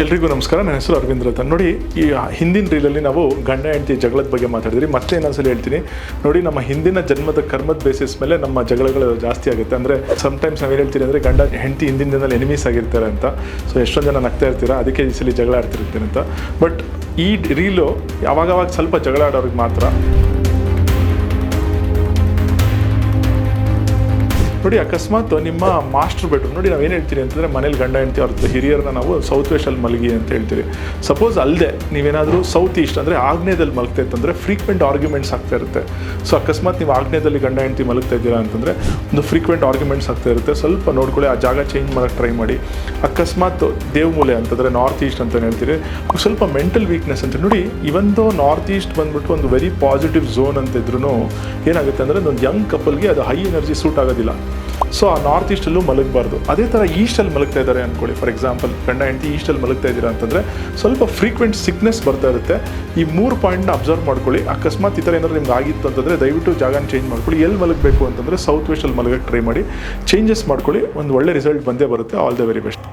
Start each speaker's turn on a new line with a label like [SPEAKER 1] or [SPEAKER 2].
[SPEAKER 1] ಎಲ್ರಿಗೂ ನಮಸ್ಕಾರ. ನನ್ನ ಹೆಸರು ಅರವಿಂದ್ ರತನ್. ನೋಡಿ, ಈ ಹಿಂದಿನ ರೀಲಲ್ಲಿ ನಾವು ಗಂಡ ಹೆಂಡತಿ ಜಗಳದ ಬಗ್ಗೆ ಮಾತಾಡಿದ್ರಿ. ಮತ್ತೆ ಇನ್ನೊಂದ್ಸಲ ಹೇಳ್ತೀನಿ ನೋಡಿ, ನಮ್ಮ ಹಿಂದಿನ ಜನ್ಮದ ಕರ್ಮದ ಬೇಸಿಸ್ ಮೇಲೆ ನಮ್ಮ ಜಗಳಗಳು ಜಾಸ್ತಿ ಆಗುತ್ತೆ. ಅಂದರೆ ಸಮ್ಟೈಮ್ಸ್ ನಾವೇನು ಹೇಳ್ತೀನಿ ಅಂದರೆ ಗಂಡ ಹೆಂಡತಿ ಹಿಂದಿನ ದಿನದಲ್ಲಿ ಎನಿಮೀಸ್ ಆಗಿರ್ತಾರೆ ಅಂತ. ಸೊ ಎಷ್ಟೊಂದು ಜನ ನಗ್ತಾ ಇರ್ತೀರಾ, ಅದಕ್ಕೆ ಈ ಸಲ ಜಗಳ ಆಡ್ತಿರ್ತೀನಿ ಅಂತ. ಬಟ್ ಈ ರೀಲು ಯಾವಾಗವಾಗ ಸ್ವಲ್ಪ ಜಗಳ ಆಡೋರಿಗೆ ಮಾತ್ರ. ನೋಡಿ, ಅಕಸ್ಮಾತ್ ನಿಮ್ಮ ಮಾಸ್ಟರ್ ಬೆಡ್ರೂಮ್ ನೋಡಿ, ನಾವೇನು ಹೇಳ್ತೀವಿ ಅಂತಂದರೆ ಮನೇಲಿ ಗಂಡ ಹೆಂಡತಿ ಅವ್ರದ್ದು ಹಿರಿಯರನ್ನ ನಾವು ಸೌತ್ ವೆಸ್ಟಲ್ಲಿ ಮಲಗಿ ಅಂತ ಹೇಳ್ತೀವಿ. ಸಪೋಸ್ ಅಲ್ಲದೆ ನೀವೇನಾದರೂ ಸೌತ್ ಈಸ್ಟ್ ಅಂದರೆ ಆಗ್ನೇಯದಲ್ಲಿ ಮಲಗ್ತಾ ಇತ್ತಂದರೆ ಫ್ರೀಕ್ವೆಂಟ್ ಆರ್ಗ್ಯುಮೆಂಟ್ಸ್ ಆಗ್ತಾ ಇರುತ್ತೆ. ಸೊ ಅಕಸ್ಮಾತ್ ನೀವು ಆಗ್ನೇಯದಲ್ಲಿ ಗಂಡ ಹೆಂಡತಿ ಮಲಗ್ತಾ ಇದ್ದೀರಾ ಅಂತಂದರೆ ಒಂದು ಫ್ರೀಕ್ವೆಂಟ್ ಆರ್ಗ್ಯುಮೆಂಟ್ಸ್ ಆಗ್ತಾ ಇರುತ್ತೆ. ಸ್ವಲ್ಪ ನೋಡ್ಕೊಳ್ಳಿ, ಆ ಜಾಗ ಚೇಂಜ್ ಮಾಡೋಕ್ಕೆ ಟ್ರೈ ಮಾಡಿ. ಅಕಸ್ಮಾತ್ ದೇವಮೂಲೆ ಅಂತಂದರೆ ನಾರ್ತ್ ಈಸ್ಟ್ ಅಂತ ಹೇಳ್ತೀವಿ, ಸ್ವಲ್ಪ ಮೆಂಟಲ್ ವೀಕ್ನೆಸ್ ಅಂತ ನೋಡಿ. ಇವೊಂದು ನಾರ್ತ್ ಈಸ್ಟ್ ಬಂದ್ಬಿಟ್ಟು ಒಂದು ವೆರಿ ಪಾಸಿಟಿವ್ ಝೋನ್ ಅಂತ ಇದ್ರೂ ಏನಾಗುತ್ತೆ ಅಂದರೆ ಒಂದು ಯಂಗ್ ಕಪಲ್ಗೆ ಅದು ಹೈ ಎನರ್ಜಿ ಸೂಟ್ ಆಗೋದಿಲ್ಲ. ಸೊ ಆ ನಾರ್ತ್ ಈಸ್ಟಲ್ಲೂ ಮಲಗಬಾರ್ದು. ಅದೇ ಥರ ಈಸ್ಟಲ್ಲಿ ಮಲಗ್ತಾ ಇದ್ದಾರೆ ಅಂದ್ಕೊಳ್ಳಿ. ಫಾರ್ ಎಕ್ಸಾಂಪಲ್ ಗಂಡ ಹೆಂಡತಿ ಈಸ್ಟಲ್ಲಿ ಮಲಗ್ತಾ ಇದ್ದೀರಾ ಅಂತಂದರೆ ಸ್ವಲ್ಪ ಫ್ರೀಕ್ವೆಂಟ್ ಸಿಕ್ನೆಸ್ ಬರ್ತಾ ಇರುತ್ತೆ. ಈ 3 ಪಾಯಿಂಟ್ನ ಅಬ್ಸರ್ವ್ ಮಾಡ್ಕೊಳ್ಳಿ. ಅಕಸ್ಮಾತ್ ಈ ಥರ ಏನಾದರೂ ನಿಮ್ಗೆ ಆಗಿತ್ತು ಅಂತಂದರೆ ದಯವಿಟ್ಟು ಜಾಗನ ಚೇಂಜ್ ಮಾಡ್ಕೊಳ್ಳಿ. ಎಲ್ಲಿ ಮಲಗಬೇಕು ಅಂತಂದರೆ ಸೌತ್ ವೆಸ್ಟಲ್ಲಿ ಮಲಗಕ್ಕೆ ಟ್ರೈ ಮಾಡಿ. ಚೇಂಜಸ್ ಮಾಡ್ಕೊಳ್ಳಿ, ಒಂದು ಒಳ್ಳೆ ರಿಸಲ್ಟ್ ಬಂದೇ ಬರುತ್ತೆ. All the very best.